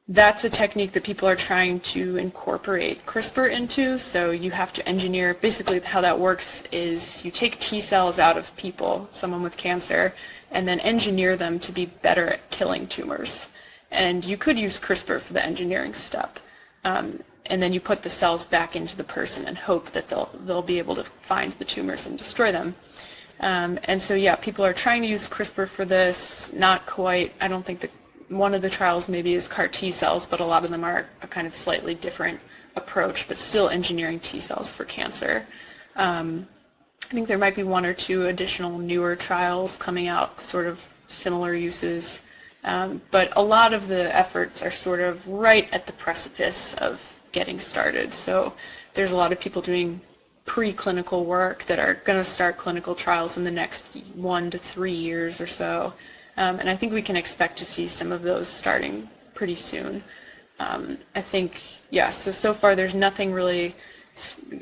[SPEAKER 2] that's a technique that people are trying to incorporate CRISPR into. So you have to engineer, basically how that works is you take T cells out of people, someone with cancer, and then engineer them to be better at killing tumors. And you could use CRISPR for the engineering step. And then you put the cells back into the person and hope that they'll be able to find the tumors and destroy them. And so yeah, people are trying to use CRISPR for this, not quite. I don't think that one of the trials maybe is CAR T cells, but a lot of them are a kind of slightly different approach, but still engineering T cells for cancer. I think there might be one or two additional newer trials coming out, sort of similar uses, but a lot of the efforts are sort of right at the precipice of getting started. So there's a lot of people doing preclinical work that are going to start clinical trials in the next 1 to 3 years or so. And I think we can expect to see some of those starting pretty soon. I think, yeah, so far there's nothing really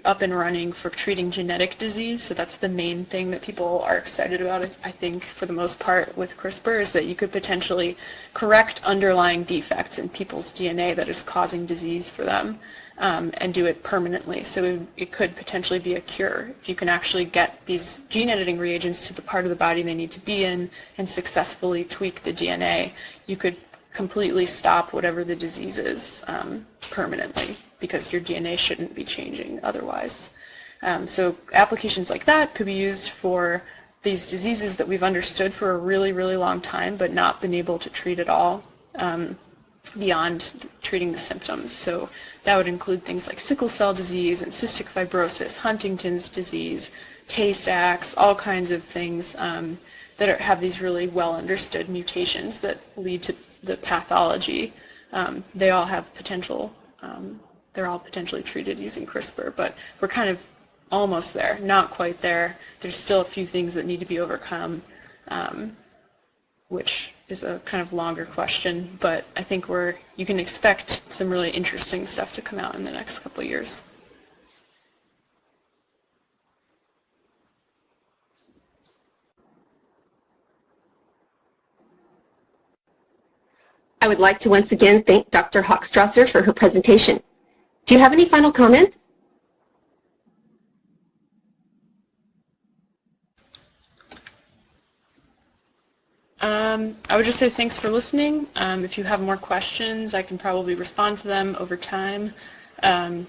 [SPEAKER 2] up and running for treating genetic disease. So that's the main thing that people are excited about, I think, for the most part with CRISPR, is that you could potentially correct underlying defects in people's DNA that is causing disease for them, and do it permanently. So it could potentially be a cure. If you can actually get these gene editing reagents to the part of the body they need to be in and successfully tweak the DNA, you could completely stop whatever the disease is permanently, because your DNA shouldn't be changing otherwise. So applications like that could be used for these diseases that we've understood for a really, really long time but not been able to treat at all beyond treating the symptoms. So that would include things like sickle cell disease and cystic fibrosis, Huntington's disease, Tay-Sachs, all kinds of things that have these really well understood mutations that lead to the pathology. They all have potential. They're all potentially treated using CRISPR, but we're kind of almost there, not quite there. There's still a few things that need to be overcome, which is a kind of longer question, but I think you can expect some really interesting stuff to come out in the next couple of years.
[SPEAKER 1] I would like to once again thank Dr. Hochstrasser for her presentation. Do you have any final comments?
[SPEAKER 2] I would just say thanks for listening. If you have more questions, I can probably respond to them over time. Yeah,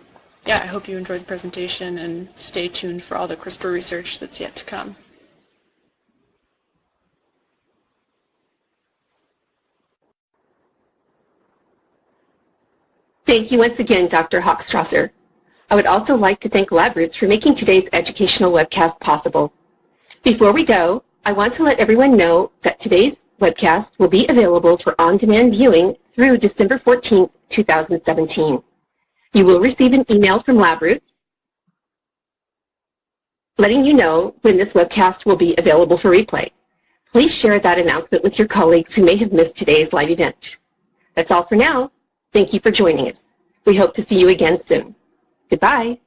[SPEAKER 2] I hope you enjoyed the presentation, and stay tuned for all the CRISPR research that's yet to come.
[SPEAKER 1] Thank you once again, Dr. Hochstrasser. I would also like to thank LabRoots for making today's educational webcast possible. Before we go, I want to let everyone know that today's webcast will be available for on-demand viewing through December 14th, 2017. You will receive an email from LabRoots letting you know when this webcast will be available for replay. Please share that announcement with your colleagues who may have missed today's live event. That's all for now. Thank you for joining us. We hope to see you again soon. Goodbye.